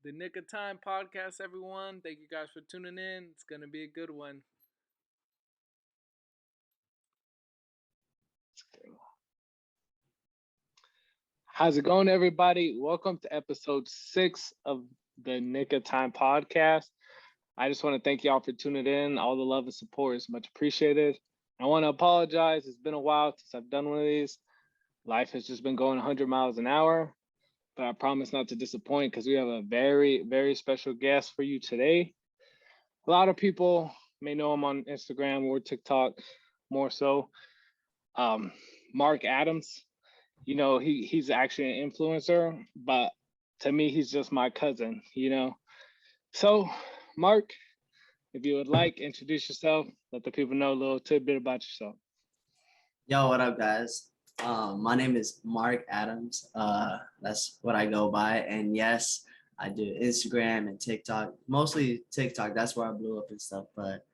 The Nick of Time podcast, everyone. Thank you guys for tuning in. It's going to be a good one. How's it going, everybody? Welcome to episode 6 of the Nick of Time podcast. I just want to thank y'all for tuning in. All the love and support is much appreciated. I want to apologize. It's been a while since I've done one of these. Life has just been going 100 miles an hour, but I promise not to disappoint because we have a very, very special guest for you today. A lot of people may know him on Instagram or TikTok more so. marrk.adams, he's actually an influencer, but to me, he's just my cousin. So, Mark, if you would like, introduce yourself, let the people know a little tidbit about yourself. Yo, what up, guys? My name is marrk.adams. That's what I go by. And yes, I do Instagram and TikTok, mostly TikTok. That's where I blew up and stuff. But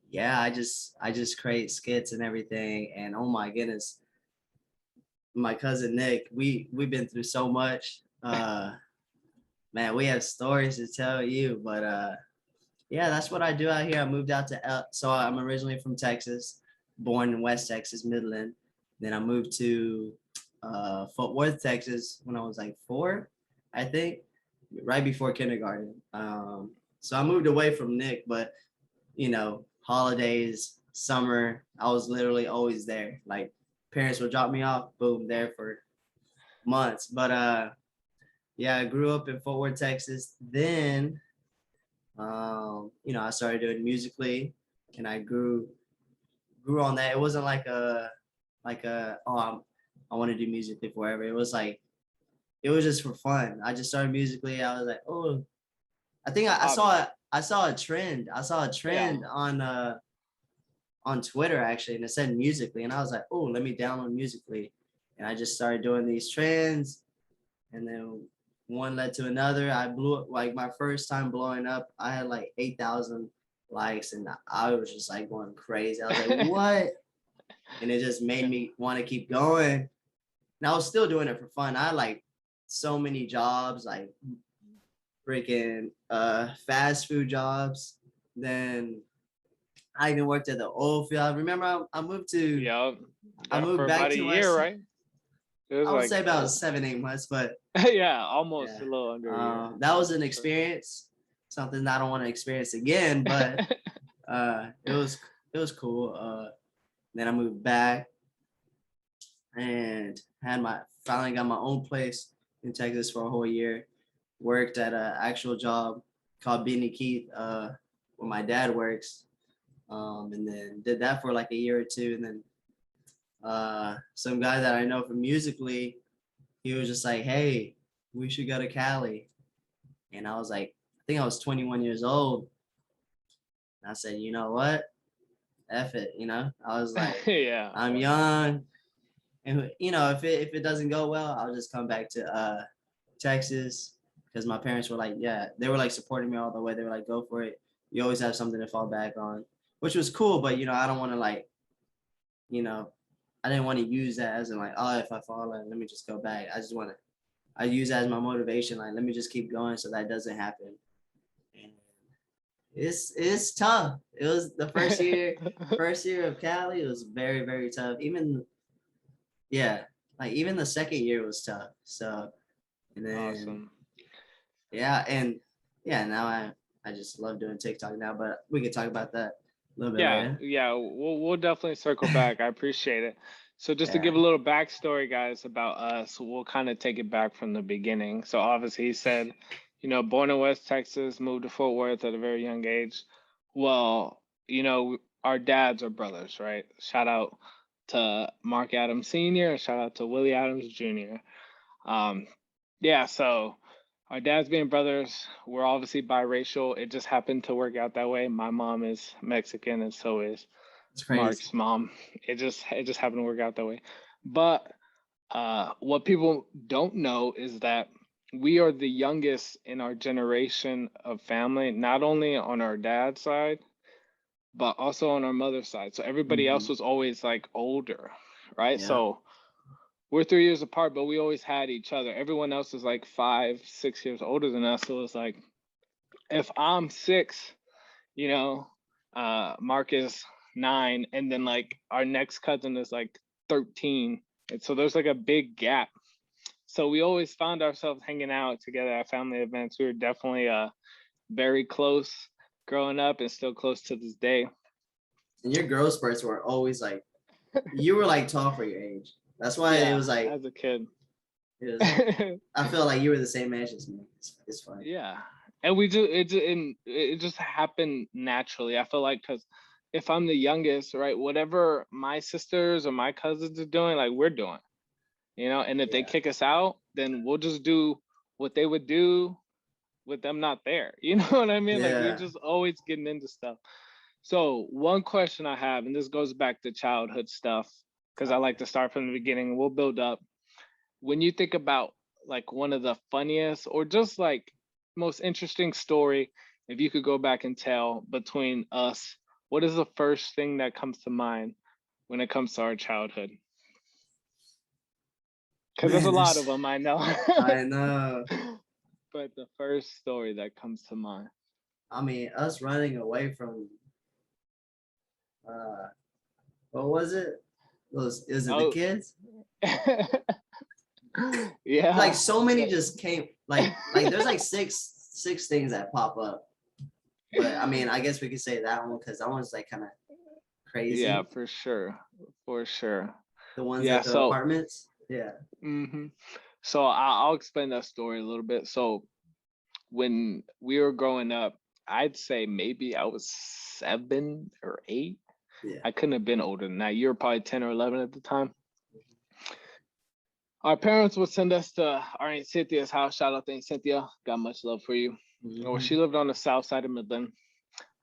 yeah, I just create skits and everything. And oh my goodness, my cousin Nick, we've been through so much. Man, we have stories to tell you. But yeah, that's what I do out here. I moved out to so I'm originally from Texas, born in West Texas, Midland. Then I moved to Fort Worth, Texas when I was like 4, I think, right before kindergarten. So I moved away from Nick, but holidays, summer, I was literally always there. Like parents would drop me off, boom, there for months. But yeah, I grew up in Fort Worth, Texas. Then I started doing musically, and I grew on that. It wasn't I want to do musically forever. It was like it was just for fun. I just started musically. I was like, oh, I think I saw a trend. I saw a trend on Twitter actually, and it said musically, and I was like, oh, let me download musically, and I just started doing these trends, and then one led to another. I blew up like my first time blowing up. I had like 8,000 likes, and I was just like going crazy. I was like, what? And it just made me want to keep going. And I was still doing it for fun. I had like so many jobs, like freaking fast food jobs. Then I even worked at the oil field. Remember, I moved to I moved for back about a to year, West. right? It was I would like say about 7-8 months, but yeah, almost yeah, a little under a year. that was an For sure. experience. Something that I don't want to experience again, but it was cool. Then I moved back and finally got my own place in Texas for a whole year. Worked at an actual job called Benny Keith, where my dad works, and then did that for like a year or two. And then some guy that I know from Musically, he was just like, "Hey, we should go to Cali," and I was like, I think I was 21 years old. And I said, you know what? F it, I was like, Yeah. I'm young, and if it doesn't go well, I'll just come back to Texas, because my parents were like, yeah, they were like supporting me all the way. They were like, go for it. You always have something to fall back on, which was cool. But I don't want to you know, I didn't want to use that as in like, oh, if I fall, like, let me just go back. I use that as my motivation. Like, let me just keep going so that doesn't happen. And it's tough. It was the first year of Cali. It was very, very tough. Yeah, like even the second year was tough. So, and then Awesome. yeah, and yeah, now I just love doing TikTok now, but we could talk about that a little bit later. Yeah, we'll definitely circle back. I appreciate it. So just to Yeah. give a little backstory, guys, about us, we'll kind of take it back from the beginning. So obviously he said, born in West Texas, moved to Fort Worth at a very young age. Well, our dads are brothers, right? Shout out to Mark Adams Sr. and shout out to Willie Adams Jr. Um, yeah, so our dads being brothers, we're obviously biracial. It just happened to work out that way. My mom is Mexican, and so is It's crazy. Mark's mom. It just happened to work out that way. But what people don't know is that we are the youngest in our generation of family, not only on our dad's side, but also on our mother's side. So everybody else Mhm. was always like older, right? Yeah. So we're 3 years apart, but we always had each other. Everyone else is like 5, 6 years older than us. So it's like if I'm 6, you know, Mark is 9, and then like our next cousin is like 13. And so there's like a big gap. So we always found ourselves hanging out together at family events. We were definitely very close growing up and still close to this day. And your growth spurts were always like, you were like tall for your age. That's why it Yeah, was like, as a kid. it was like, I feel like you were the same age as me. It's funny. Yeah, and we do it. And it just happened naturally. I feel like because if I'm the youngest, right, whatever my sisters or my cousins are doing, like we're doing, And if they Yeah. kick us out, then we'll just do what they would do with them not there. You know what I mean? Like we're Yeah. just always getting into stuff. So one question I have, and this goes back to childhood stuff, because I like to start from the beginning. We'll build up. When you think about like one of the funniest or just like most interesting story, if you could go back and tell between us, what is the first thing that comes to mind when it comes to our childhood? Because there's a Man, lot of there's, them, I know. I know. But the first story that comes to mind. I mean, us running away from, uh, what was it? Is it the Oh, kids? Like yeah. so many just came, like there's like six things that pop up. But I mean, I guess we could say that one because that one's like kind of Yeah, crazy. for sure. For sure. The ones Yeah, at the so apartments. Yeah. hmm so I'll explain that story a little bit. So when we were growing up, I'd say maybe I was 7 or 8. Yeah. I couldn't have been older than that. You were probably 10 or 11 at the time. Our parents would send us to our Aunt Cynthia's house. Shout out to Aunt Cynthia. Got much love for you. Well, she Mhm. lived on the south side of Midland,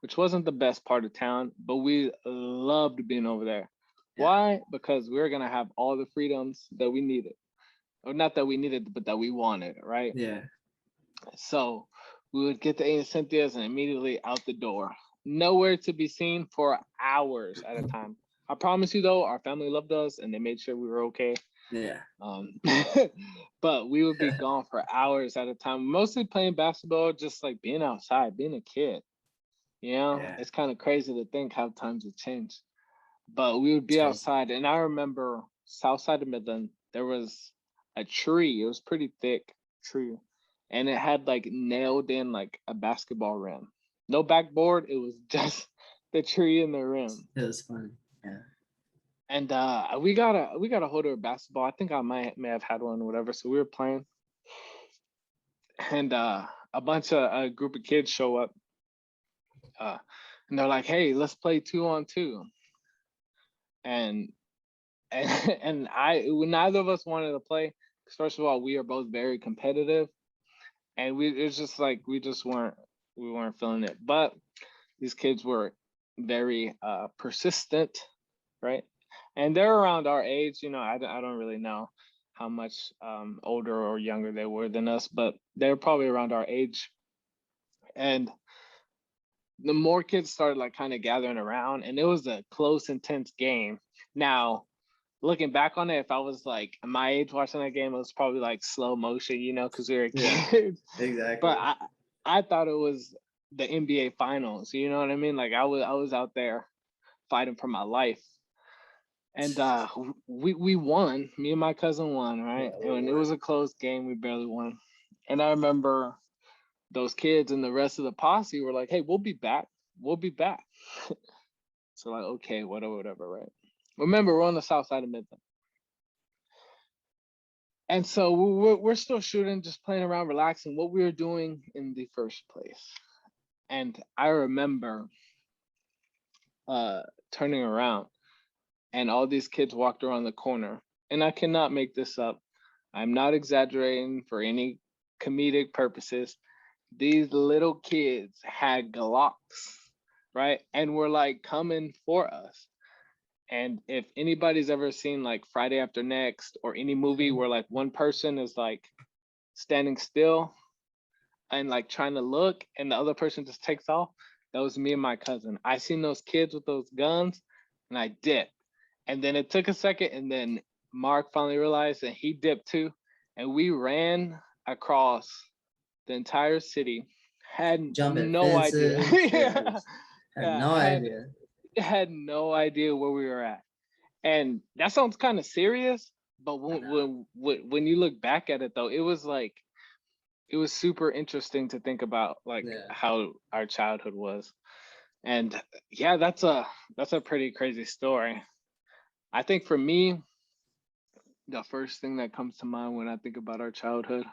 which wasn't the best part of town, but we loved being over there. Yeah. Why? Because we were gonna have all the freedoms that we needed, or not that we needed, but that we wanted, right? Yeah. So we would get to Aunt Cynthia's and immediately out the door, nowhere to be seen for hours at a time. I promise you, though, our family loved us and they made sure we were okay. Yeah. Um, but we would be gone for hours at a time, mostly playing basketball, just like being outside, being a kid. Yeah. It's kind of crazy to think how times have changed. But we would It's be crazy. outside, and I remember south side of Midland, there was a tree. It was pretty thick tree, and it had like nailed in like a basketball rim. No backboard. It was just the tree and the rim. It was funny. Yeah. And we got a hold of a basketball. I think I may have had one or whatever. So we were playing, and a bunch of a group of kids show up, uh, and they're like, "Hey, let's play 2-on-2." And and neither of us wanted to play because first of all, we are both very competitive, and it's just like we weren't feeling it. But these kids were very persistent, right? And they're around our age. I don't really know how much older or younger they were than us, but they're probably around our age. And the more kids started like kind of gathering around, and it was a close, intense game. Now, looking back on it, if I was like my age watching that game, it was probably like slow motion, because we were Yeah. kids. But Exactly. I thought it was the NBA finals. You know what I mean? Like I was out there fighting for my life. And we won. Me and my cousin won, Yeah. right? And We when it won. was a close game, we barely won. And I remember those kids and the rest of the posse were like, "Hey, we'll be back. We'll be back." So like, okay, whatever, right? Remember, we're on the south side of Midland. And so we're still shooting, just playing around, relaxing, what we were doing in the first place. And I remember uh, turning around, and all these kids walked around the corner. And I cannot make this up. I'm not exaggerating for any comedic purposes. These little kids had Glocks, right? And were like coming for us. And if anybody's ever seen like Friday After Next or any movie where like one person is like standing still and like trying to look and the other person just takes off, that was me and my cousin. I seen those kids with those guns and I dipped. And then it took a second, and then Mark finally realized, and he dipped too, and we ran across the entire city. Had Jumping no idea. fences. Yeah, Yeah, had yeah, no idea. had no idea where we were at. And that sounds kind of serious, but I know. when you look back at it though, it was like it was super interesting to think about like Yeah. how our childhood was. And yeah, that's a pretty crazy story. I think for me, the first thing that comes to mind when I think about our childhood,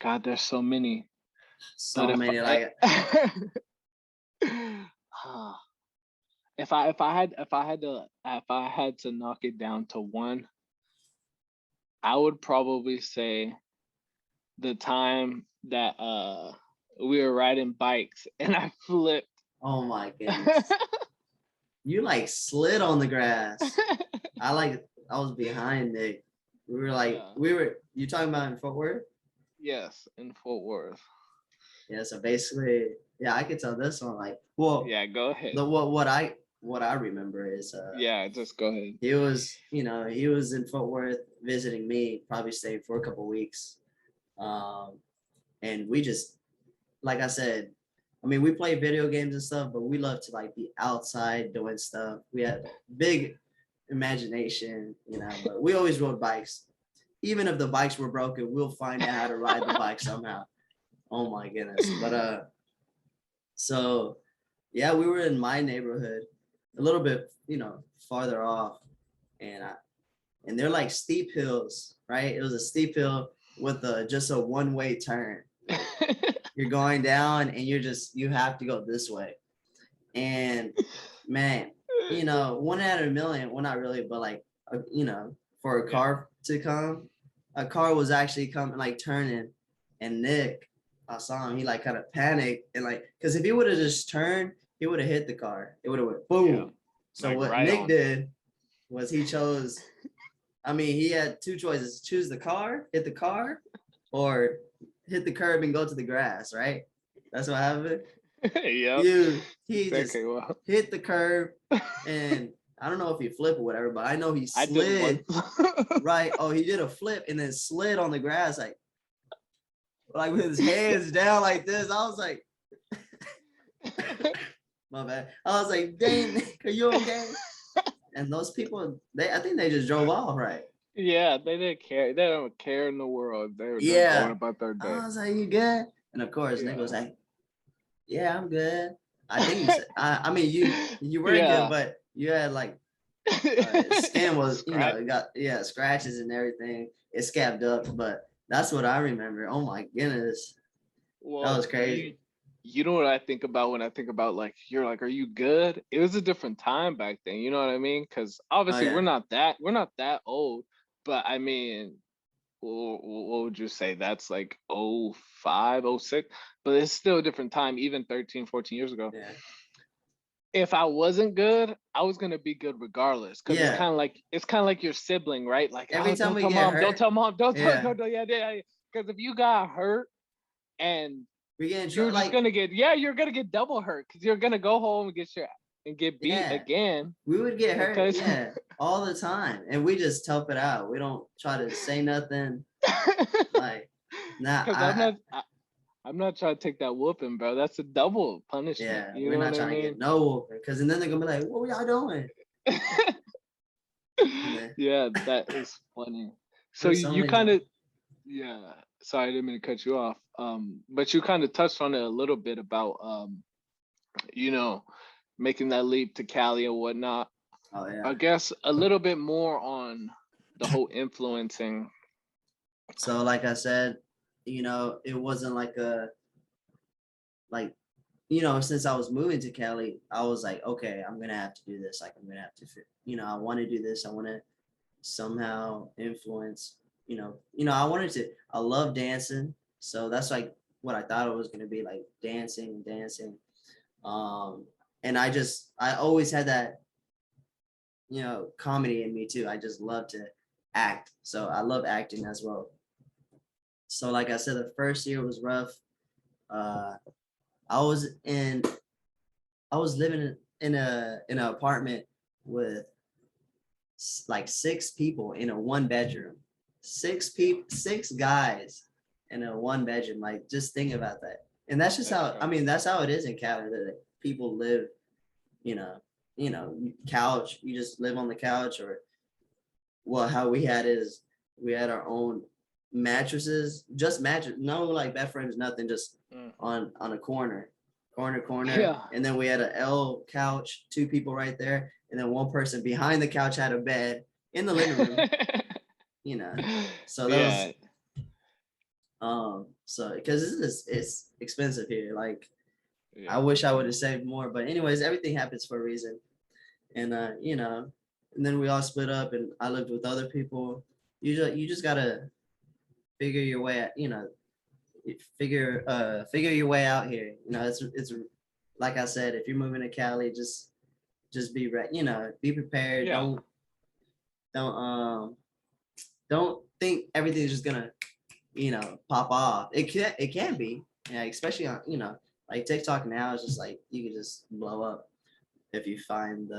God, there's so many. But So many like ah, if I had to knock it down to one, I would probably say the time that we were riding bikes and I flipped. oh my goodness. You like slid on the grass. I was behind Nick. We were like Yeah. you talking about in Fort Worth? Yes, in Fort Worth. Yeah, so basically, yeah, I could tell this one like well Yeah, go ahead. the what I remember is Yeah, just go ahead. he was in Fort Worth visiting me, probably stayed for a couple weeks. Um and we just like I said, I mean, we play video games and stuff, but we love to like be outside doing stuff. We had big imagination, you know, but we always rode bikes. Even if the bikes were broken, we'll find out how to ride the bike somehow. Oh my goodness. But so yeah, we were in my neighborhood, a little bit, you know, farther off. And and they're like steep hills, right? It was a steep hill with just a one-way turn. Like you're going down and you have to go this way. And man, you know, one out of a million, well, not really, but like, you know, for a car to come, a car was actually coming, like turning, and Nick, I saw him, he like kind of panicked and like, because if he would have just turned, he would have hit the car. It would have went boom. Yeah, So like what right Nick on. did was he chose, I mean, he had two choices: choose the car, hit the car, or hit the curb and go to the grass, right? That's what happened. Yep. He just Okay, well, hit the curb, and I don't know if he flipped or whatever, but I know he I did one. slid right. Oh, he did a flip and then slid on the grass like with his hands down like this. I was like, my bad. I was like, dang, Nick, are you okay? And those people, I think they just drove off, right? Yeah, they didn't care. They don't care in the world. They're Yeah. going about their day. I was like, you good? And of course, Nick was like, yeah, I'm good. I think you said, I mean, you were good, but you had like skin was, you know, it got scratches and everything. It scabbed up, but that's what I remember. Oh my goodness, Well, that was crazy. You know what I think about when I think about like you're like, are you good? It was a different time back then. You know what I mean? Because obviously yeah. we're not that old, but I mean, what would you say? That's like 05, 06, but it's still a different time, even 13, 14 years ago. Yeah. If I wasn't good, I was gonna be good regardless. Cause Yeah. it's kind of like your sibling, right? Like, Every oh, time don't we tell get mom, don't hurt, tell mom, don't tell, yeah, yeah. Because if you got hurt and we get in you're trouble. just Like, gonna get, you're gonna get double hurt because you're gonna go home and get beat yeah, again. we would get hurt, Because yeah, all the time, and we just tough it out. We don't try to say nothing. Like, nah, because I'm not trying to take that whooping, bro. That's a double punishment. yeah, You we're know not what I trying to mean? get no whooping, because then they're gonna be like, what were y'all doing? Yeah, that is funny. So There's so you many kind times. of, yeah. Sorry, I didn't mean to cut you off. But you kind of touched on it a little bit about, you know, making that leap to Cali and whatnot. Oh yeah. I guess a little bit more on the whole influencing. So like I said, you know, it wasn't like you know, since I was moving to Cali, I was like, okay, I'm gonna have to do this. Like I'm gonna have to you know, I want to do this. I want to somehow influence, I wanted to, I love dancing. So that's like what I thought it was gonna be, like dancing. Um and I always had that, comedy in me too. I just love to act. So I love acting as well. So like I said, the first year was rough. Uh, I was in, I was living in an apartment with like 6 people in a 1 bedroom, 6 people, 6 guys in a 1 bedroom. Like, just think about that. And that's just That's how, I mean, crazy. that's how it is in Canada. That people live, you know, couch. You just live on the couch, or well, how we had is we had our own mattresses, just mattress, no like bed frames, nothing, just Mm. on a corner, Yeah. and then we had an L couch, 2 people right there, and then one person behind the couch had a bed in the living room, you know. So those, Yeah. so because it's expensive here. Like, I Yeah. wish I would have saved more, but anyways, everything happens for a reason, and and then we all split up, and I lived with other people. You just gotta figure your way out, figure your way out here. It's like I said, if you're moving to Cali, just be ready, be prepared. Yeah. Don't don't think everything's just gonna, pop off. It can be, yeah, especially on, like TikTok now is just like you can just blow up if you find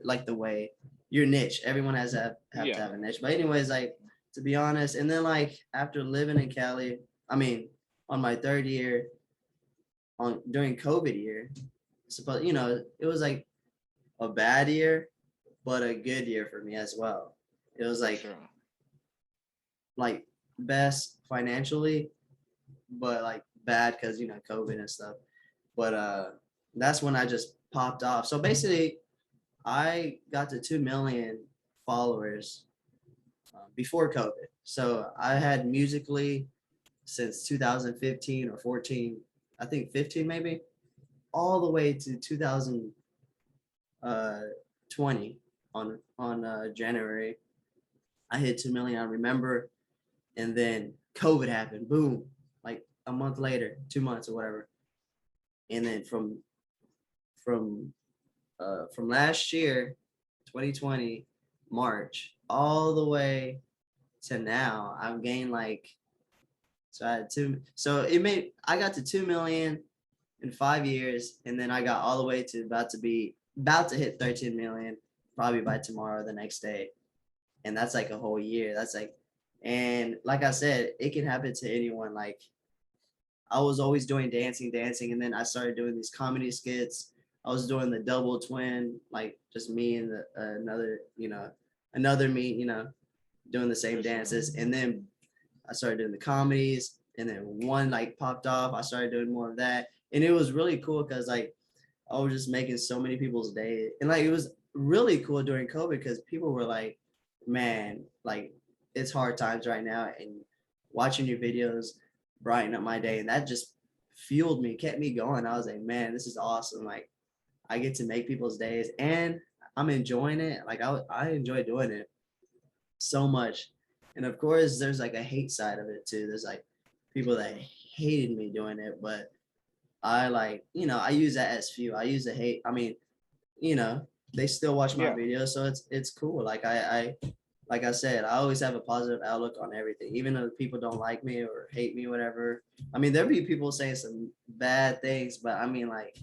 like the way your niche. Everyone has to have to Yeah. have a niche. But anyways, like, to be honest, and then like after living in Cali, I mean, on my third year, on during COVID year, suppose it was like a bad year, but a good year for me as well. It was For sure. like best financially, but like bad because COVID and stuff. But that's when I just popped off. So basically, I got to 2 million followers before COVID. So I had Musically since 2015 or 14, I think 15 maybe, all the way to 2020 on January. I hit 2 million. I remember, and then COVID happened. Boom, like a month later, 2 months or whatever. And then from last year, 2020 March, all the way to now, I've gained like, so I had two. So I got to 2 million in 5 years, and then I got all the way to about to hit 13 million probably by tomorrow, the next day, and that's like a whole year. That's like, and like I said, it can happen to anyone. Like, I was always doing dancing, and then I started doing these comedy skits. I was doing the double twin, like just me and another me, doing the same For sure. dances, and then I started doing the comedies, and then one like popped off. I started doing more of that, and it was really cool because like I was just making so many people's day, and like it was really cool during COVID because people were like, "Man, like it's hard times right now," and watching your videos brighten up my day, and that just fueled me, kept me going. I was like, "Man, this is awesome!" Like, I get to make people's days, and I'm enjoying it. Like, I enjoy doing it so much. And of course, there's like a hate side of it too. There's like people that True. hated me doing it, but I like, I use that as fuel. I use the hate. I mean, you know, they still watch my Yeah. videos, so it's cool. Like, like I said, I always have a positive outlook on everything, even though people don't like me or hate me, whatever. I mean, there'll be people saying some bad things, but I mean, like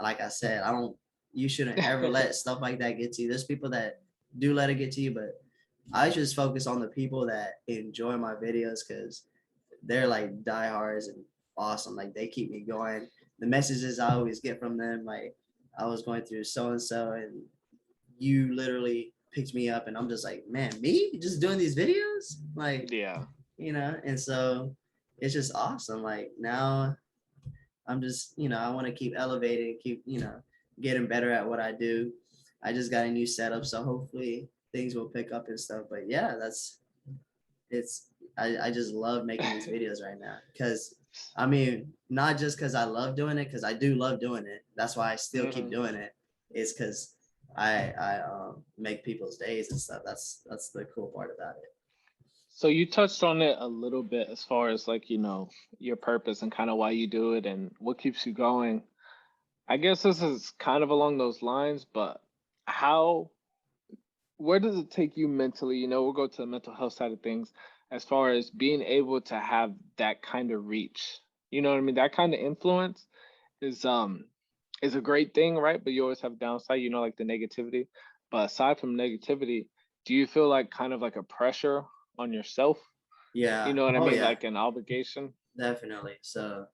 I said, I don't. You shouldn't ever let stuff like that get to you. There's people that do let it get to you, but I just focus on the people that enjoy my videos because they're like diehards and awesome. Like, they keep me going. The messages I always get from them, like, I was going through so and so, and you literally picked me up, and I'm just like, man, me just doing these videos, like, Yeah. and so it's just awesome. Like, now I'm just, I want to keep elevating, keep, getting better at what I do. I just got a new setup, so hopefully things will pick up and stuff. But yeah, it's I just love making these videos right now because I mean, not just because I love doing it, because I do love doing it. That's why I still keep Hmm. doing it. It's because I make people's days and stuff. That's the cool part about it. So you touched on it a little bit as far as like, your purpose and kind of why you do it and what keeps you going. I guess this is kind of along those lines, but how, where does it take you mentally? We'll go to the mental health side of things as far as being able to have that kind of reach. You know what I mean? That kind of influence is is a great thing, right? But you always have downside, you know, like the negativity. But aside from negativity, do you feel like kind of like a pressure on yourself? You Yeah. know what I Oh mean? yeah, Like an obligation? definitely. So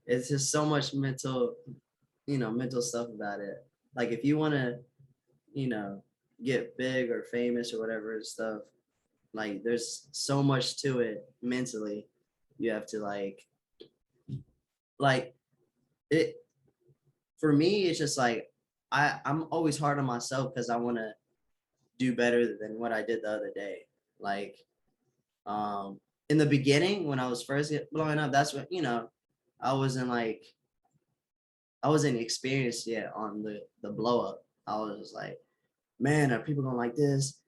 it's just so much mental, mental stuff about it. Like if you want to, you know, get big or famous or whatever stuff, like there's so much to it mentally. You have to like it for me, it's just like I'm always hard on myself because I want to do better than what I did the other day. Like in the beginning when I was first blowing up, that's what I wasn't like I wasn't experienced yet on the blow up. I was just like, man, are people gonna like this?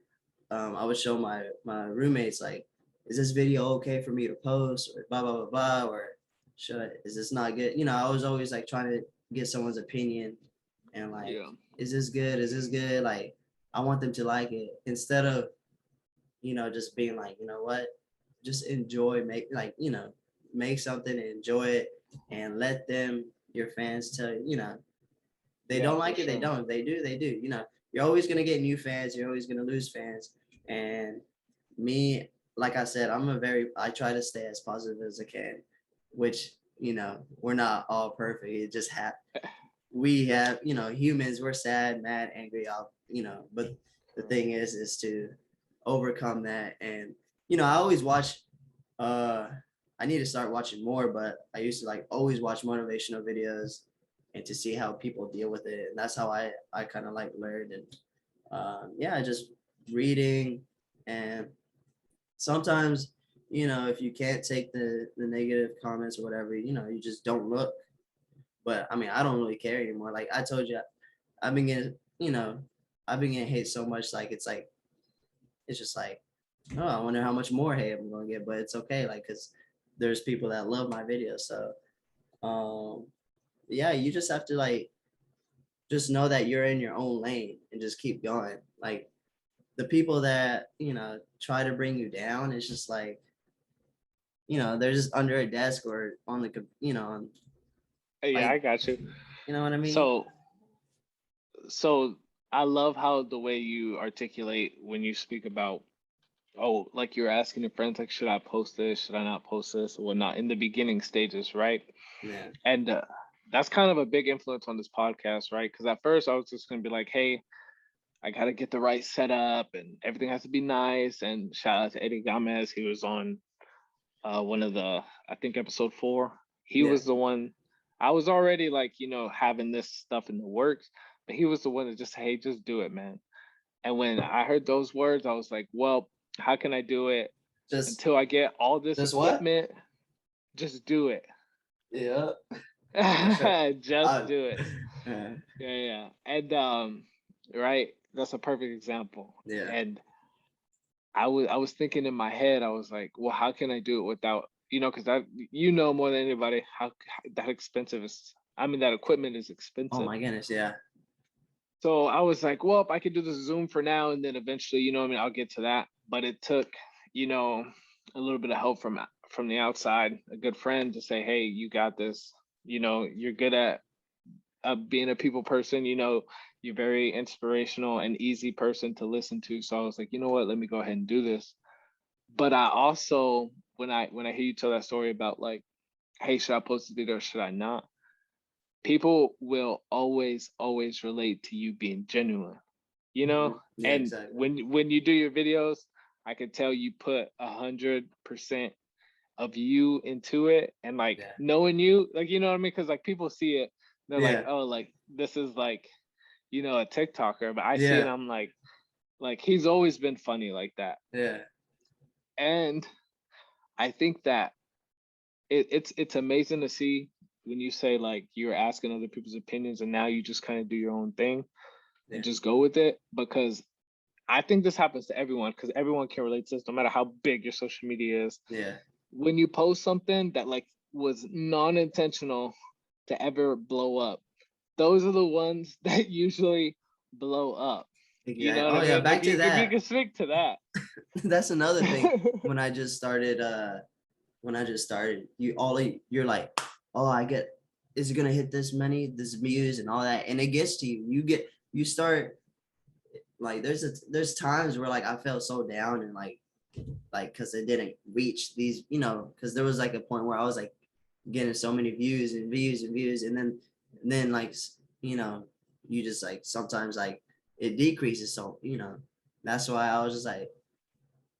I would show my roommates like, is this video okay for me to post or blah blah blah blah or is this not good? I was always like trying to get someone's opinion and like, Yeah. is this good? Is this good? Like, I want them to like it instead of just being like, you know what, just enjoy, make something and enjoy it and let them your fans tell you, they Yeah, don't for like it, they sure. don't. They do, they do. You're always gonna get new fans. You're always gonna lose fans. And me, like I said, I try to stay as positive as I can, which we're not all perfect. It just we have humans. We're sad, mad, angry. But the thing is to overcome that. And I always watch. Uh, I need to start watching more, but I used to like always watch motivational videos and to see how people deal with it. And that's how I kind of like learned. And yeah, just reading. And sometimes if you can't take the negative comments or whatever, you just don't look. But I mean, I don't really care anymore. Like I told you, I've been getting you know I've been getting hate so much, it's just like, oh, I wonder how much more hate I'm gonna get. But it's okay, like, because there's people that love my videos. So um yeah, you just have to like just know that you're in your own lane and just keep going. Like the people that try to bring you down, it's just like they're just under a desk or on on, Yeah, like, I got you. you know what I mean. So so I love how the way you articulate when you speak about, oh, like you're asking your friends, like, should I post this? Should I not post this or whatnot in the beginning stages, right? Yeah, And that's kind of a big influence on this podcast, right? Because at first I was just gonna be like, hey, I gotta get the right setup and everything has to be nice. And shout out to Eddie Gomez. He was on one of the, I think episode 4. He yeah. was the one. I was already like, having this stuff in the works, but he was the one that just, hey, just do it, man. And when I heard those words, I was like, well, how can I do it just until I get all this just what? equipment? Just do it. Yeah. Just uh, do it. Yeah, yeah. And right, that's a perfect example. yeah. And I was thinking in my head, I was like, well, how can I do it without, because that, more than anybody how that expensive is. I mean, that equipment is Oh expensive. my goodness, yeah. So I was like, well, if I could do the Zoom for now, and then eventually, I mean, I'll get to that. But it took, a little bit of help from the outside, a good friend to say, hey, you got this. You're good at being a people person. You're very inspirational and easy person to listen to. So I was like, you know what? Let me go ahead and do this. But I also, when I hear you tell that story about like, hey, should I post this video or should I not? People will always relate to you being genuine, Mhm. Yeah, and exactly. when you do your videos, I can tell you put 100% of you into it, and like Yeah. knowing you, like, you know what I mean, because like people see it, they're like, Yeah. oh, like this is like, a TikToker, but I see it, Yeah. I'm like he's always been funny like that. Yeah. And I think that it's amazing to see when you say like you're asking other people's opinions and now you just kind of do your own thing and Yeah. just go with it, because I think this happens to everyone, because everyone can relate to this no matter how big your social media is. Yeah. When you post something that like was non-intentional to ever blow up, those are the ones that usually blow up. You know Exactly. what I Oh yeah, mean? back to If you that. can speak to that. That's another thing. When I just started, you're like, oh, I get is it gonna hit this views and all that, and it gets to you. You start like there's times where like I felt so down and like because it didn't reach these, because there was like a point where I was like getting so many views and views and views, and then like you just like sometimes like it decreases. So that's why I was just like,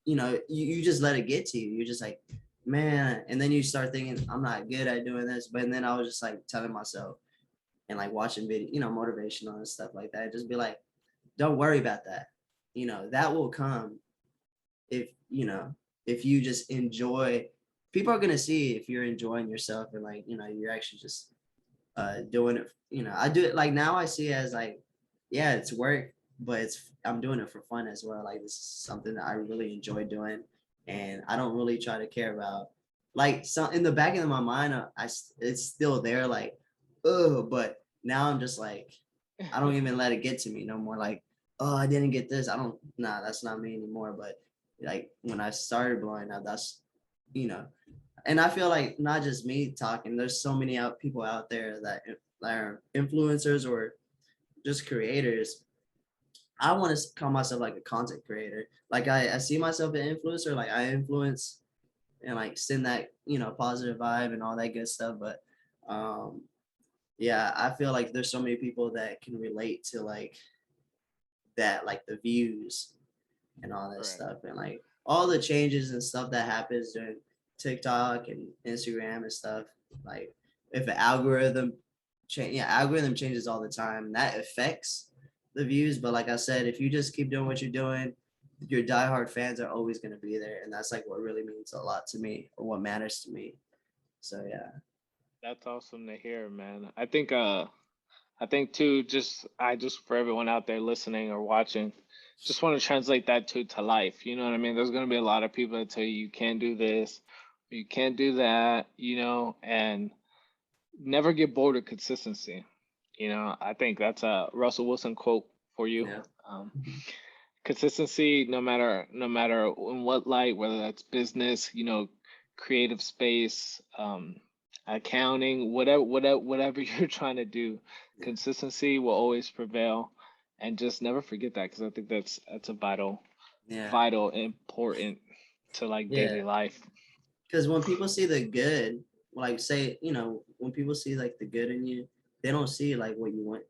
you just let it get to you. You're just like, man, and then you start thinking I'm not good at doing this, but then I was just like telling myself and like watching video, motivational and stuff like that. Just be like, don't worry about that. That will come if if you just enjoy. People are gonna see if you're enjoying yourself and like you're actually just doing it. I do it like now. I see it as like, yeah, it's work, but I'm doing it for fun as well. Like this is something that I really enjoy doing, and I don't really try to care about like some in the back of my mind. It's still there, like, oh, but now I'm just like, I don't even let it get to me no more. Like, oh, I didn't get this. I don't. Nah, that's not me anymore. But like when I started blowing up, that's you know and I feel like not just me talking. There's so many people out there that are influencers or just creators. I want to call myself like a content creator. Like I see myself an influencer. Like I influence and like send that positive vibe and all that good stuff. But um, yeah, I feel like there's so many people that can relate to like that, like the views and all that Right. stuff, and like all the changes and stuff that happens during TikTok and Instagram and stuff. Like if an algorithm algorithm changes all the time, that affects the views. But like I said, if you just keep doing what you're doing, your diehard fans are always going to be there, and that's like what really means a lot to me, or what matters to me. So yeah. That's awesome to hear, man. I think too, just for everyone out there listening or watching, just want to translate that to life. You know what I mean? There's gonna be a lot of people that tell you you can't do this, you can't do that, and never get bored of consistency. I think that's a Russell Wilson quote for you. Yeah. Um, Consistency, no matter in what light, whether that's business, creative space, accounting, whatever you're trying to do, Yeah. consistency will always prevail. And just never forget that, because I think that's a Yeah. vital important to like Yeah. daily life. Because when people see the good, like say, when people see like the good in you, they don't see like what you went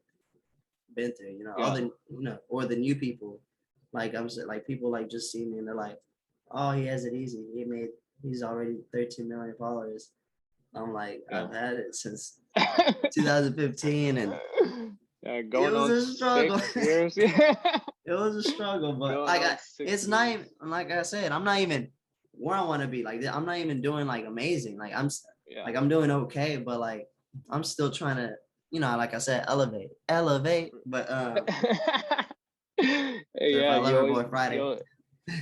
been through, all Yeah. the or the new people. Like I'm saying, like people like just see me and they're like, oh, he has it easy. He's already 13 million followers. I'm like, Yeah. I've had it since 2015, and Yeah, it going was on a struggle. 6 years. Yeah. It was a struggle, but Going like on six it's not even years. like I said, I'm not even where I want to be. Like I'm not even doing like amazing. Like Yeah. like I'm doing okay, but like I'm still trying to, like I said, elevate. But Yeah, Certified you Lover always Boy Friday. you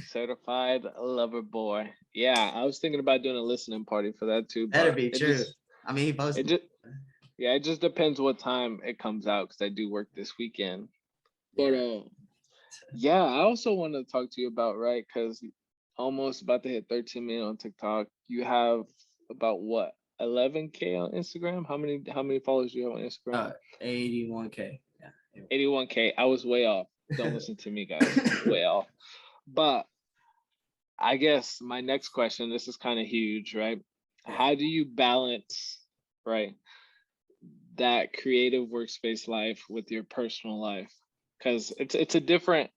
certified lover boy. Yeah, I was thinking about doing a listening party for that too, Better but be it true. just I mean, he it posted. just yeah, it just depends what time it comes out, because I do work this weekend. But Yeah. yeah, I also want to talk to you about, right, because almost about to hit 13 million on TikTok. You have about what, 11K on Instagram? How many followers do you have on Instagram? 81K. Yeah. 81K. I was way off. Don't listen to me, guys. Way off. But I guess my next question, this is kind of huge, right? Yeah. How do you balance, right, that creative workspace life with your personal life? Because it's a different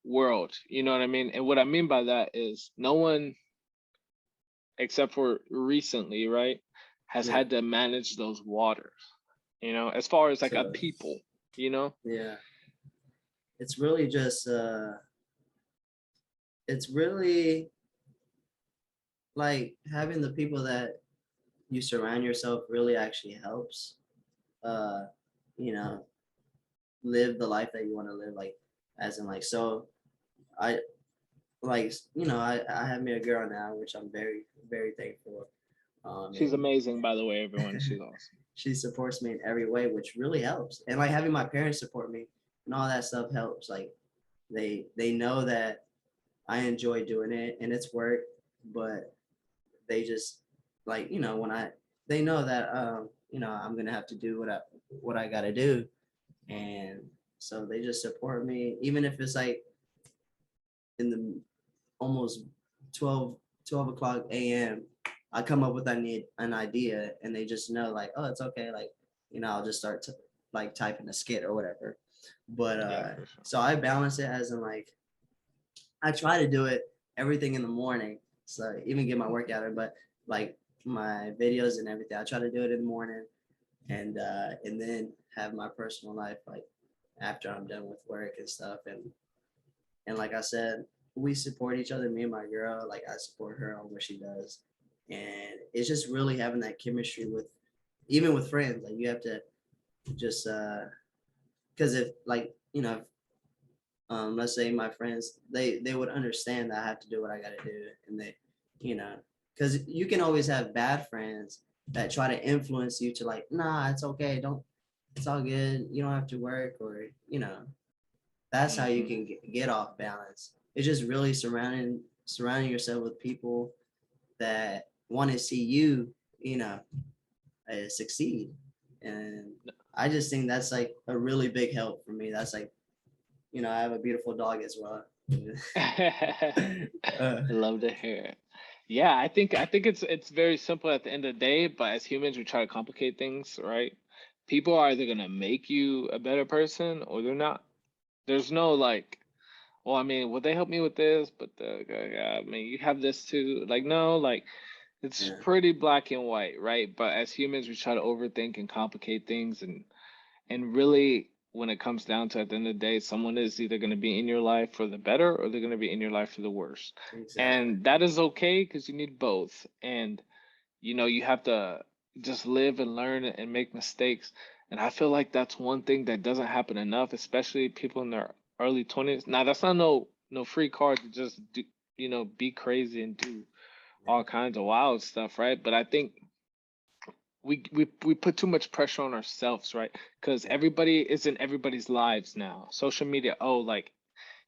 world. You know what I mean? And what I mean by that is no one except for recently, right, has Yeah. had to manage those waters. As far as like a So people. You know? yeah, it's really just it's really like having the people that you surround yourself really actually helps. Uh, you know, live the life that you want to live, like as in like so I like I have me a girl now, which I'm very very thankful. She's And amazing, by the way, everyone. She's awesome. she supports me in every way, which really helps. And like having my parents support me and all that stuff helps. Like they know that I enjoy doing it and it's work, but they just like when they know that I'm gonna have to do what I gotta do, and so they just support me, even if it's like in the almost 12 12 o'clock a.m. I come up with an idea, and they just know like, oh, it's okay, like I'll just start to like typing a skit or whatever. But Yeah, for sure. so I balance it as in like I try to do it everything in the morning, so even get my workout in, but like my videos and everything, I try to do it in the morning, and then have my personal life like after I'm done with work and stuff. And like I said, we support each other, me and my girl. Like I support her on what she does. And it's just really having that chemistry with even with friends. Like you have to just because if like, let's say my friends, they would understand that I have to do what I gotta do. And they, you know, because you can always have bad friends that try to influence you to like, nah, it's okay, don't, it's all good, you don't have to work, or that's how you Hmm. can get off balance. It's just really surrounding yourself with people that want to see you, succeed. And I just think that's like a really big help for me. That's like, I have a beautiful dog as well. uh, Love to hear it. Yeah, I think it's very simple at the end of the day, but as humans we try to complicate things, right? People are either gonna make you a better person or they're not. There's no like, well, I mean, will they help me with this? But I mean, you have this too. Like, no, like it's yeah, pretty black and white, right? But as humans, we try to overthink and complicate things, and really, when it comes down to at the end of the day, someone is either going to be in your life for the better or they're going to be in your life for the worse. exactly. And that is okay because you need both. And, you have to just live and learn and make mistakes. And I feel like that's one thing that doesn't happen enough, especially people in their early 20s. Now, that's not no free card to just do, be crazy and do all kinds of wild stuff, right? But I think we put too much pressure on ourselves, right? Because Yeah, everybody is in everybody's lives now. Social media, oh, like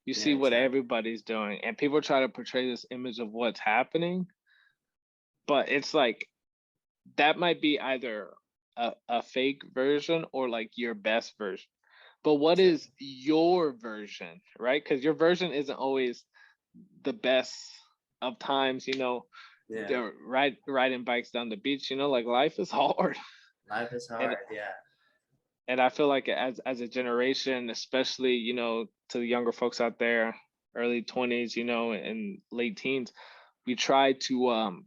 you yeah, see what exactly. everybody's doing, and people try to portray this image of what's happening, but it's like that might be either a fake version or like your best version. But what is Exactly. your version, right? Because your version isn't always the best of times, Yeah, they're riding bikes down the beach, like life is hard. life is And hard. Yeah, and I feel like as a generation, especially to the younger folks out there, early 20s, and late teens, we try to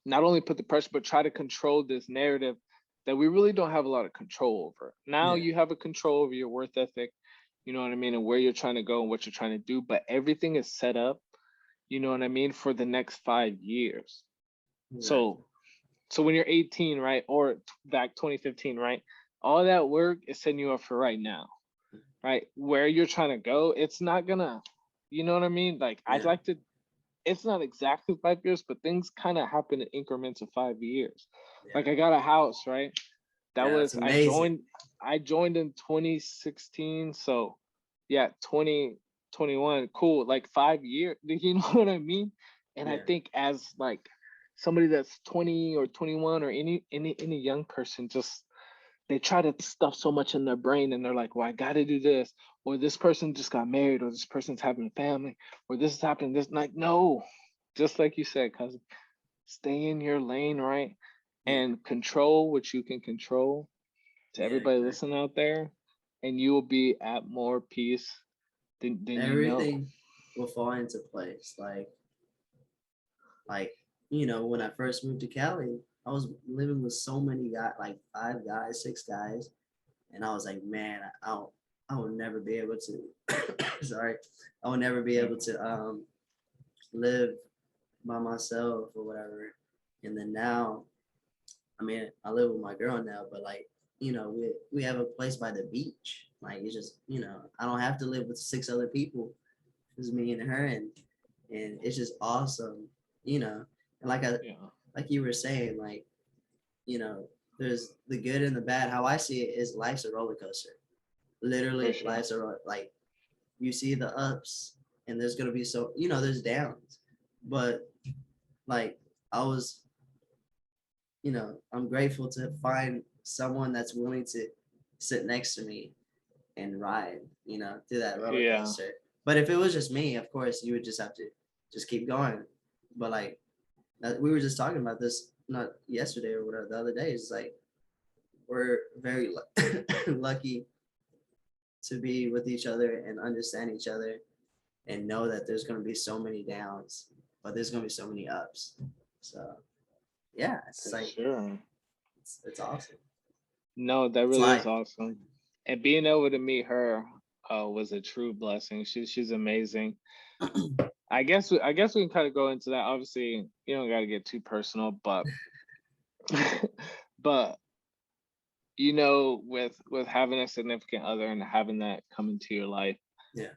not only put the pressure but try to control this narrative that we really don't have a lot of control over. Now yeah, you have a control over your worth ethic, you know what I mean, and where you're trying to go and what you're trying to do, but everything is set up, you know what I mean, for the next 5 years. exactly. So when you're 18, right, or back 2015, right, all that work is setting you up for right now, right? Where you're trying to go, it's not gonna, you know what I mean? Like I'd Yeah, like to, it's not exactly 5 years, but things kind of happen in increments of 5 years. yeah, Like I got a house, right? That yeah. It's was amazing. I joined in 2016, so yeah, 2021, cool, like 5 years. You know what I mean? And I Yeah, think as like somebody that's 20 or 21 or any young person, just they try to stuff so much in their brain and they're like, well, I got to do this, or this person just got married, or this person's having a family, or this is happening. This, like, no, just like you said, cousin, stay in your lane, right? yeah, And control what you can control. To yeah, everybody exactly. listening out there, and you will be at more peace than you know. Everything will fall into place. Like when I first moved to Cali, I was living with so many guys, like 5 guys, 6 guys, and I was like, man, I will never be able to. Sorry, I will never be able to live by myself or whatever. And then now, I mean, I live with my girl now, but like, we have a place by the beach. Like it's just, I don't have to live with 6 other people. It's me and her, and it's just awesome, you know. And Yeah, like you were saying, like, you know, there's the good and the bad. How I see it is life's a roller coaster. for Literally, sure. like you see the ups, and there's gonna be there's downs. But like I was I'm grateful to find someone that's willing to sit next to me and ride, through that roller Yeah. coaster. But if it was just me, of course, you would just have to just keep going. But like we were just talking about this not yesterday or whatever the other day. It's like we're very lucky to be with each other and understand each other and know that there's going to be so many downs, but there's going to be so many ups. So yeah, it's For like sure. it's awesome. No, that It's really is life. awesome. And being able to meet her was a true blessing. She's amazing. I guess we can kind of go into that. Obviously, you don't got to get too personal, but but with having a significant other and having that come into your life, Yeah.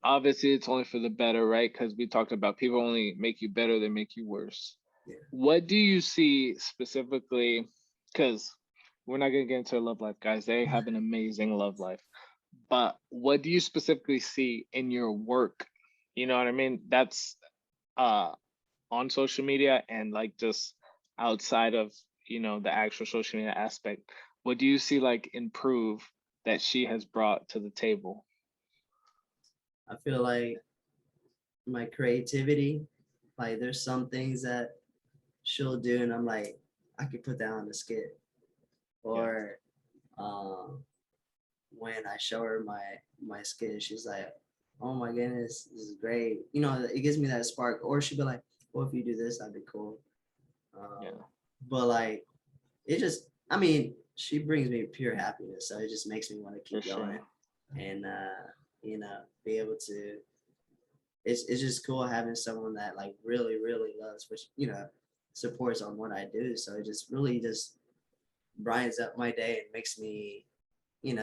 obviously it's only for the better, right? Because we talked about people only make you better, they make you worse. Yeah. What do you see specifically? Because we're not gonna get into their love life, guys. They have an amazing love life. But what do you specifically see in your work? You know what I mean? That's uh on social media and like just outside of, the actual social media aspect. What do you see like improve that she has brought to the table? I feel like my creativity, like there's some things that she'll do and I'm like, I could put that on the skit. Yeah. Or um when I show her my skit, she's like, "Oh my goodness, this is great." It gives me that spark. Or she'd be like, "Well, if you do this, that'd be cool." Yeah. But like, it just, I mean, she brings me pure happiness, so it just makes me want to For keep going sure. and be able to. It's just cool having someone that like really really loves, which supports on what I do. So it just really just brightens up my day and makes me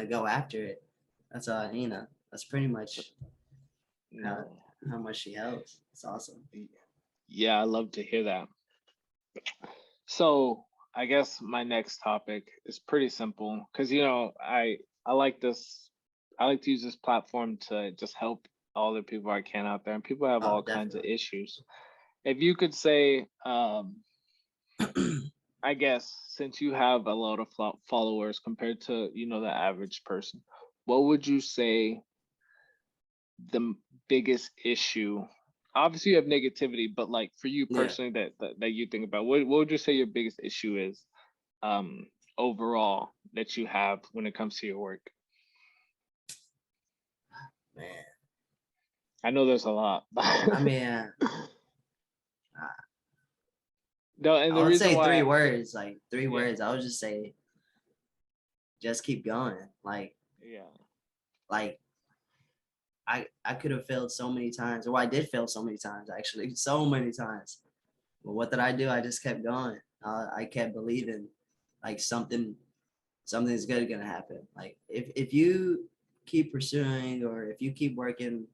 go after it. That's all. That's pretty much how No. how much she helps. It's awesome. Yeah, I love to hear that. So I guess my next topic is pretty simple because I like this. I like to use this platform to just help all the people I can out there, and people have Oh, all kinds of definitely. issues. If you could say, I guess since you have a lot of followers compared to the average person, what would you say the biggest issue? Obviously, you have negativity, but like for you Yeah, personally, that you think about, what would you say your biggest issue is, um, overall that you have when it comes to your work? man. I know there's a lot. I mean, No, and I the would reason say three why, words. Like three yeah, words. I would just say, just keep going. yeah, Like I could have failed so many times, or I did fail so many times actually, so many times. But what did I do? I just kept going. I kept believing, like something's good gonna happen. Like if you keep pursuing, or if you keep working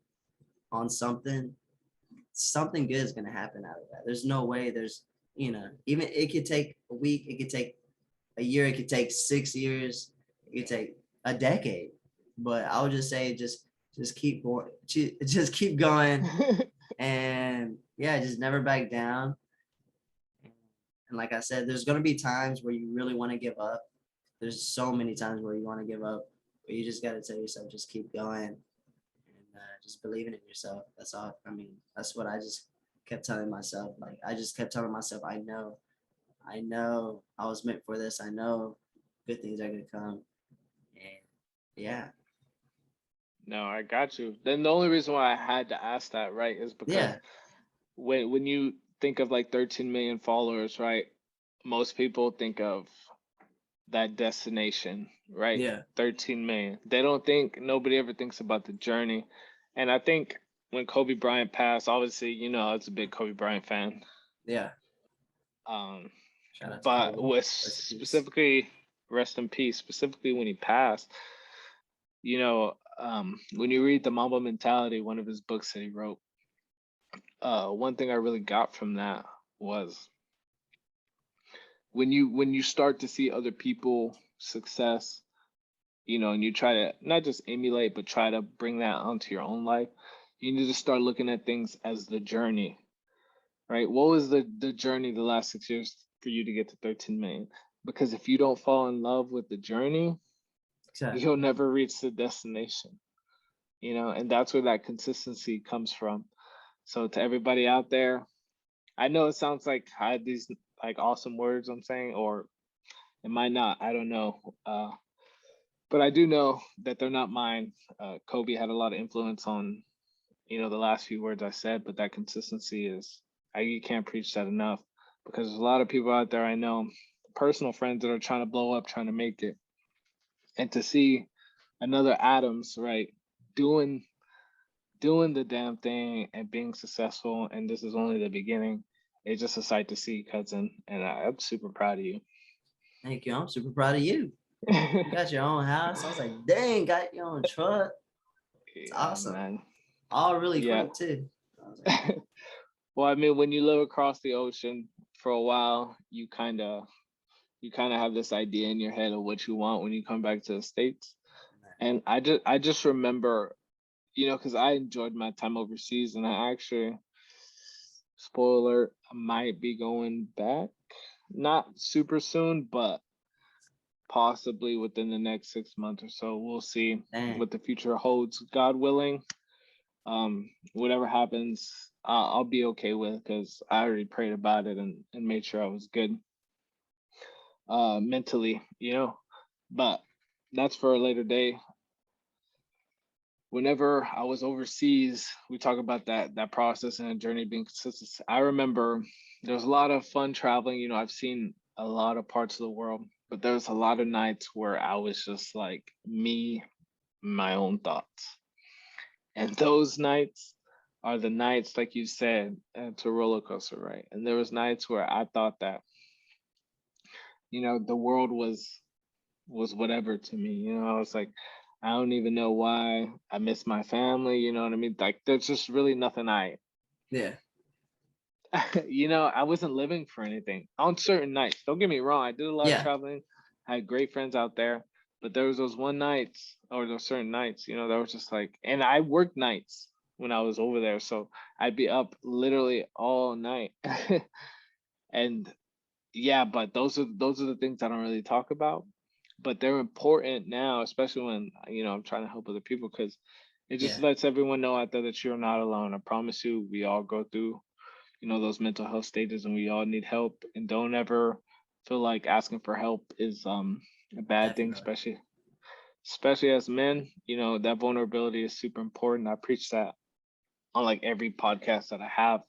on something, something good is gonna happen out of that. There's no way. Even it could take a week, it could take a year, it could take 6 years, it could yeah. take a decade. But I would just say, just keep going, just keep going, and yeah, just never back down. And like I said, there's gonna be times where you really want to give up. There's so many times where you want to give up, but you just gotta tell yourself, just keep going, and just believing in yourself. That's all. I mean, that's what I just kept telling myself. Like I just kept telling myself, I know, I was meant for this. I know good things are gonna come, and yeah, No, I got you. Then the only reason why I had to ask that, right, is because yeah, when you think of like 13 million followers, right, most people think of that destination, right? yeah, 13 million. They don't think, nobody ever thinks about the journey. And I think when Kobe Bryant passed, obviously, I was a big Kobe Bryant fan. yeah. Um, Shout out to but Kobe. with Rest in peace. specifically, rest in peace, specifically when he passed, when you read The Mamba Mentality, one of his books that he wrote, one thing I really got from that was when you start to see other people success, and you try to not just emulate, but try to bring that onto your own life, you need to start looking at things as the journey, right? What was the journey the last 6 years for you to get to 13 million. Because if you don't fall in love with the journey, Exactly. you'll never reach the destination, and that's where that consistency comes from. So to everybody out there, I know it sounds like I had these like awesome words I'm saying, or it might not, I don't know. But I do know that they're not mine. Kobe had a lot of influence on, the last few words I said, but that consistency is, you can't preach that enough, because there's a lot of people out there I know, personal friends that are trying to blow up, trying to make it. And to see another Adams, right, doing the damn thing and being successful, and this is only the beginning. It's just a sight to see, cousin, and I'm super proud of you. Thank you. I'm super proud of you. You got your own house. I was like, dang, got your own truck. It's Yeah, awesome. man. All really Yeah. quick too. I was like, Well, I mean, when you live across the ocean for a while, you kind of have this idea in your head of what you want when you come back to the States. And I just remember, because I enjoyed my time overseas, and I actually, spoiler alert, I might be going back, not super soon, but possibly within the next 6 months or so. We'll see dang. what the future holds, God willing. Whatever happens, I'll be okay with, because I already prayed about it and made sure I was good mentally, but that's for a later day. Whenever I was overseas, we talk about that process and a journey being consistent. I remember there was a lot of fun traveling. I've seen a lot of parts of the world, but there was a lot of nights where I was just like me, my own thoughts. And those nights are the nights, like you said, it's a roller coaster, right? And there was nights where I thought that, the world was whatever to me. I was like, I don't even know why I miss my family. You know what I mean? Like, there's just really nothing Yeah. I wasn't living for anything on certain nights. Don't get me wrong. I did a lot of Yeah. traveling. I had great friends out there, but there was those one nights, or those certain nights, that was just like, and I worked nights when I was over there. So I'd be up literally all night. And yeah, but those are the things I don't really talk about, but they're important now, especially when I'm trying to help other people, because it just Yeah. lets everyone know out there that you're not alone. I promise you, we all go through those mental health stages, and we all need help. And don't ever feel like asking for help is a bad thing, Definitely. especially as men. That vulnerability is super important. I preach that on like every podcast that I have.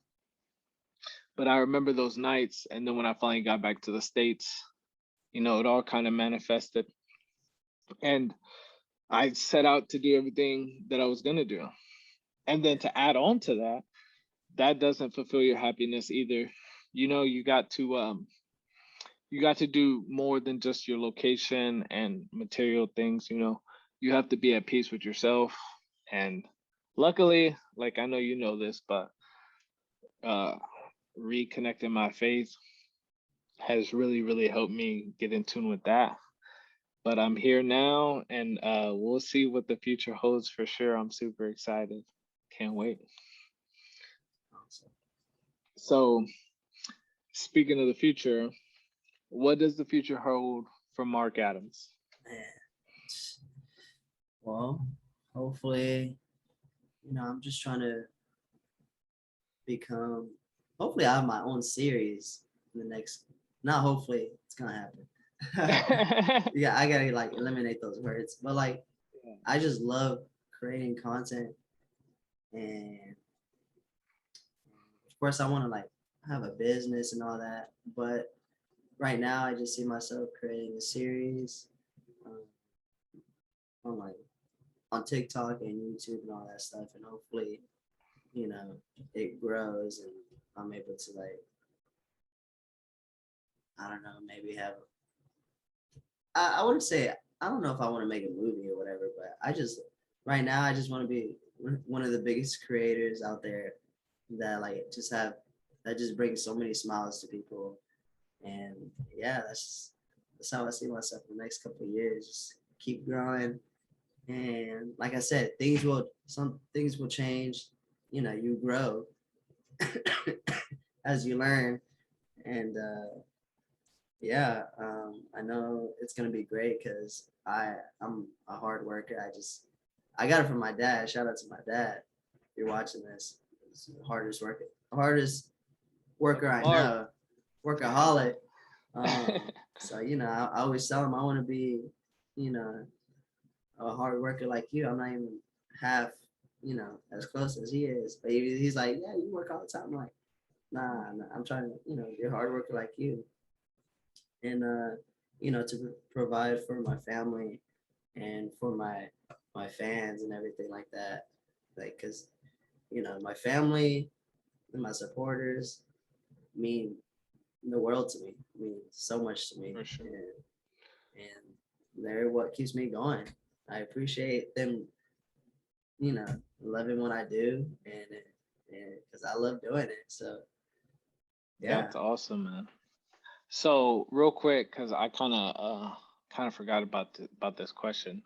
But I remember those nights, and then when I finally got back to the States, it all kind of manifested. And I set out to do everything that I was going to do. And then to add on to that, that doesn't fulfill your happiness either. You got to do more than just your location and material things. You have to be at peace with yourself. And luckily, like, I know you know this, but uh reconnecting my faith has really, really helped me get in tune with that. But I'm here now, and we'll see what the future holds for sure. I'm super excited. Can't wait. Awesome. So, speaking of the future, what does the future hold for Mark Adams? Man. Well, hopefully, I'm just trying to become. Hopefully, I have my own series in the next. Not hopefully, it's gonna happen. Yeah, I gotta like eliminate those words. But like, I just love creating content, and of course, I want to like have a business and all that. But right now, I just see myself creating a series um, on like on TikTok and YouTube and all that stuff, and hopefully, it grows and I'm able to like, I don't know, maybe have. I wouldn't say I don't know if I want to make a movie or whatever, but I just right now I just want to be one of the biggest creators out there that like just have that just brings so many smiles to people, and yeah, that's how I see myself in the next couple of years. Just keep growing, and like I said, some things will change. You grow as you learn, and Yeah, I know it's gonna be great because I'm a hard worker. I got it from my dad. Shout out to my dad. If you're watching this, he's the hardest worker I Hard. know, workaholic. So I always tell him I want to be, you know, a hard worker like you. I'm not even half, as close as he is. But he's like, yeah, you work all the time. I'm like, nah, I'm trying to, be a hard worker like you, and to provide for my family and for my fans and everything like that. Like, cause my family and my supporters mean the world to me. Mean so much to me, For sure. and they're what keeps me going. I appreciate them, loving what I do, and because I love doing it. So yeah, That's awesome, man. So real quick, because I kind of forgot about about this question,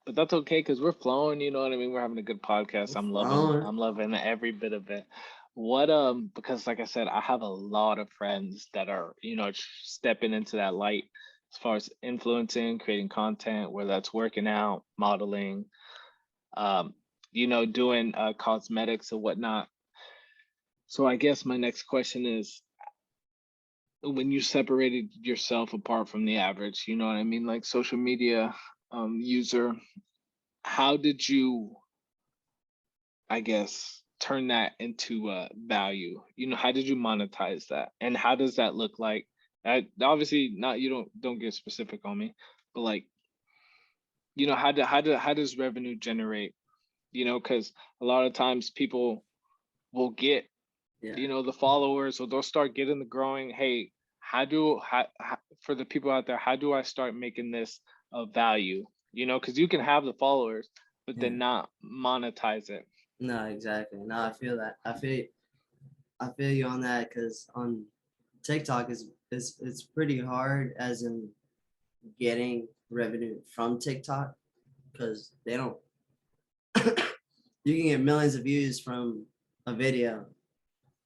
but that's okay because we're flowing. You know what I mean? We're having a good podcast. we're flowing. I'm loving every bit of it. What because like I said, I have a lot of friends that are stepping into that light as far as influencing, creating content, whether that's working out, modeling, um, doing cosmetics or whatnot. So I guess my next question is, when you separated yourself apart from the average, you know what I mean, like social media user, how did you, I guess, turn that into value? How did you monetize that, and how does that look like? Obviously, not, you don't get specific on me, but like, how does revenue generate? Because a lot of times people will get Yeah, the followers, or they'll start getting the growing. Hey, how for the people out there, how do I start making this of value? Because you can have the followers but yeah. then not monetize it. No, exactly. No, I feel that. I feel you on that because on TikTok is it's pretty hard as in getting revenue from TikTok because they don't. You can get millions of views from a video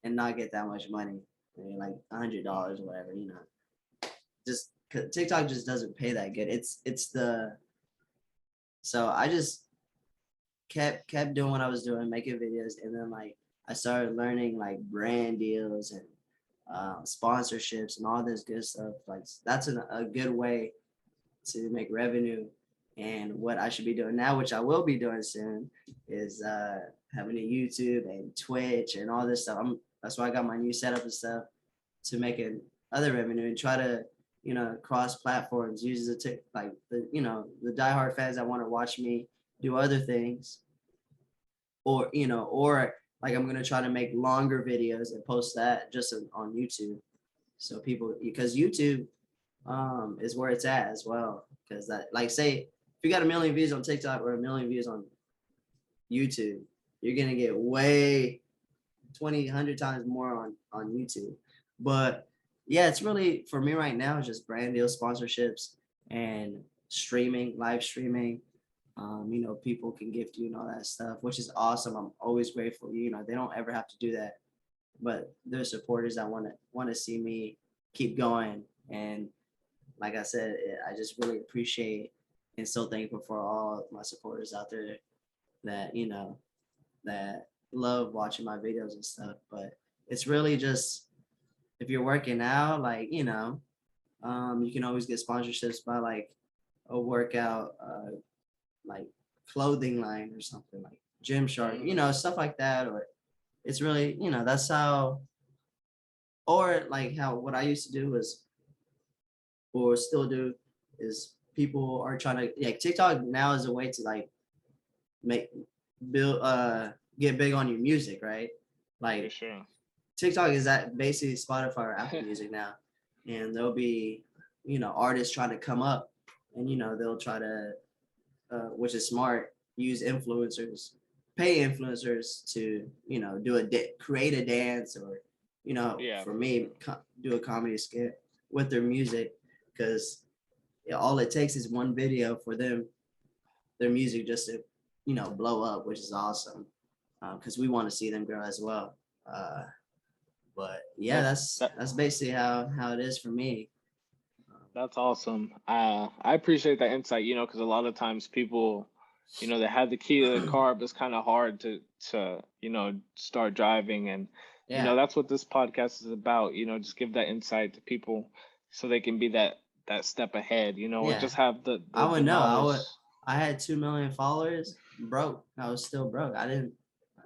and not get that much money. I mean, like $100 or whatever. Just 'cause TikTok just doesn't pay that good. It's the so I just kept doing what I was doing, making videos, and then like I started learning like brand deals and sponsorships and all this good stuff. Like that's a good way to make revenue. And what I should be doing now, which I will be doing soon, is having a YouTube and Twitch and all this stuff. That's why I got my new setup and stuff to make it other revenue and try to cross platforms, use the like the diehard fans that want to watch me do other things, or like I'm gonna try to make longer videos and post that just on YouTube, so people, because YouTube is where it's at as well. Because that, like, say if you got a million views on TikTok or a million views on YouTube, you're gonna get way 20, 100 times more on YouTube. But yeah, it's really for me right now, just brand deal sponsorships and streaming, live streaming. People can gift you and all that stuff, which is awesome. I'm always grateful. They don't ever have to do that, but they're supporters that want to see me keep going. And like I said, I just really appreciate and so thankful for all my supporters out there that that love watching my videos and stuff. But it's really just, if you're working out, like you can always get sponsorships by like a workout, like clothing line or something like Gymshark, Mhm. stuff like that. Or it's really, that's how, or like how what I used to do was, or still do, is people are trying to, like, TikTok now is a way to like make build get big on your music, right? For Like sure. TikTok is that basically Spotify or Apple Music now, and there'll be artists trying to come up, and they'll try to, which is smart, use influencers, pay influencers to do create a dance, or Yeah, for for me sure. do a comedy skit with their music, because all it takes is one video for their music just to blow up, which is awesome, because we want to see them grow as well. But yeah, That that's that that's basically how it is for me. That's awesome. I appreciate that insight, because a lot of times people, they have the key to the car, but it's kind of hard to start driving. And, Yeah, that's what this podcast is about, just give that insight to people so they can be that step ahead, or yeah. just have the I the, would the know. knowledge. I had 2 million followers, broke. I was still broke. I didn't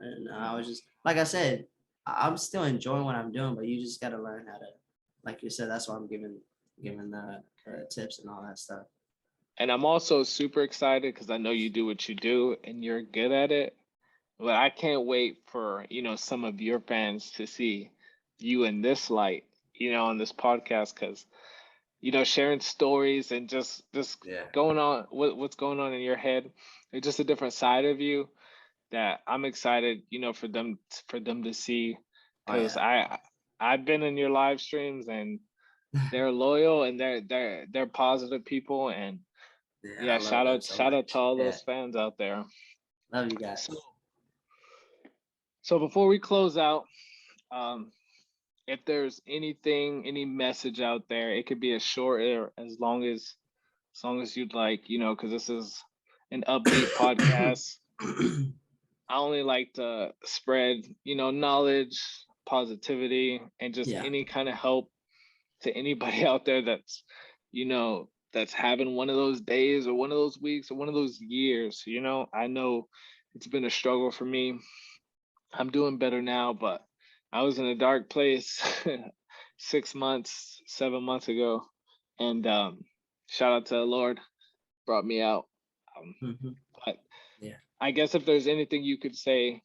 know. I Yeah. was just like I said, I'm still enjoying what I'm doing, but you just gotta learn how to, like you said, that's why I'm giving the tips and all that stuff. And I'm also super excited because I know you do what you do and you're good at it. But I can't wait for, some of your fans to see you in this light, on this podcast, because, sharing stories and just Yeah. going on what's going on in your head. It's just a different side of you that I'm excited, for them to see, Oh because yeah. I've been in your live streams and they're loyal and they're positive people. And Yeah, I yeah, love them so shout out to much. all Yeah, those fans out there. love you So guys. so before we close out, um, if there's anything, any message out there, it could be as short or as long as you'd like, because this is an upbeat podcast. I only like to spread, knowledge, positivity, and just Yeah, any kind of help to anybody out there that's having one of those days or one of those weeks or one of those years. I know it's been a struggle for me. I'm doing better now, but I was in a dark place 6 months, 7 months ago, and shout out to the Lord, brought me out. Um, hmm, but yeah. I guess if there's anything you could say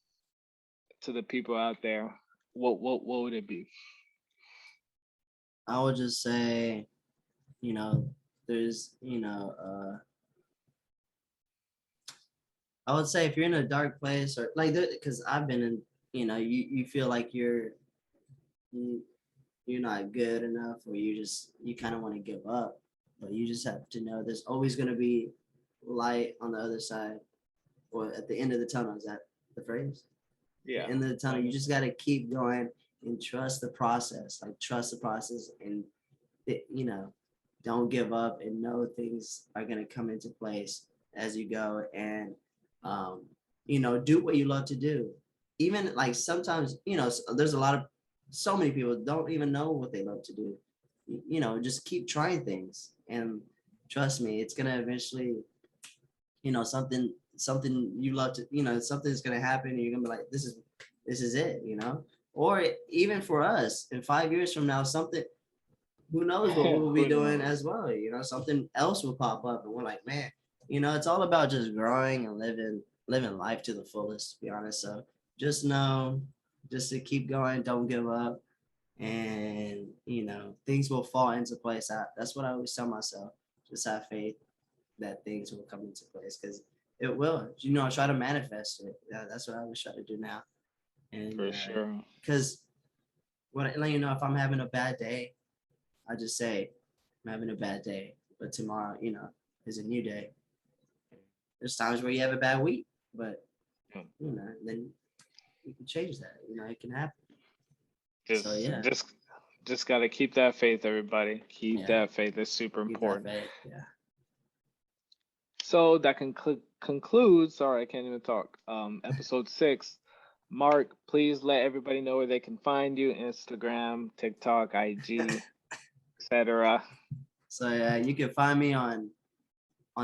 to the people out there, what would it be? I would just say, you know, there's, I would say if you're in a dark place or like, because I've been in, you feel like you, you're not good enough, or you kind of want to give up, but you just have to know there's always going to be light on the other side, or at the end of the tunnel. Is that the phrase? The Yeah. end of the tunnel. You Um, just got to keep going and trust the process. Like trust the process, and you know, don't give up, and know things are gonna come into place as you go. And um, do what you love to do. Even like sometimes, there's a lot of so many people don't even know what they love to do. Just keep trying things, and trust me, it's gonna eventually, something you love to, something's gonna happen, and you're gonna be like, this is it. Or even for us, in 5 years from now, something, who knows what we'll be who doing knows? as well. Something else will pop up, and we're like, man, it's all about just growing and living life to the fullest, to be honest. So just know, just to keep going, don't give up, and things will fall into place. That's what I always tell myself. Just have faith that things will come into place, because it will. I try to manifest it. That's what I always try to do now. And For sure. because if I'm having a bad day, I just say, I'm having a bad day, but tomorrow, is a new day. There's times where you have a bad week, but Yeah. then you can change that. It can happen. So Just yeah, just just gotta keep that faith, everybody. Keep yeah, that faith. It's super keep that important. faith. Yeah, So that concludes. Sorry, I can't even talk. Episode 6. Mark, please let everybody know where they can find you: Instagram, TikTok, IG, etc. so yeah, you can find me on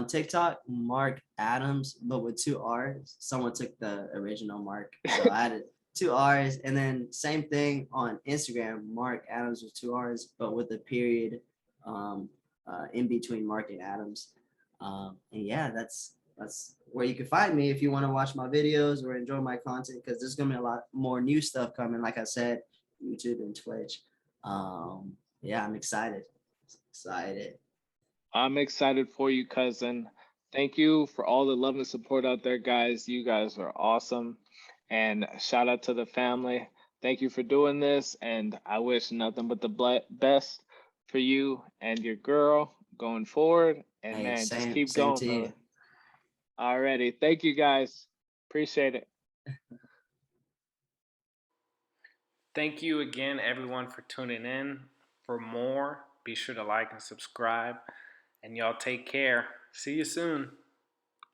TikTok, Mark Adams, but with 2 R's. Someone took the original Mark, so I added 2 R's, and then same thing on Instagram, Mark Adams with 2 R's, but with a period in between Mark and Adams. And yeah, that's where you can find me if you want to watch my videos or enjoy my content, because there's gonna be a lot more new stuff coming. Like I said, YouTube and Twitch. Yeah, I'm excited. Excited. I'm excited for you, cousin. Thank you for all the love and support out there, guys. You guys are awesome. And shout out to the family. Thank you for doing this. And I wish nothing but the best for you and your girl going forward. And Hey, man, just same keep same going, to you. brother. Alrighty. Thank you, guys. Appreciate it. Thank you again, everyone, for tuning in. For more Be sure to like and subscribe. And y'all take care. See you soon.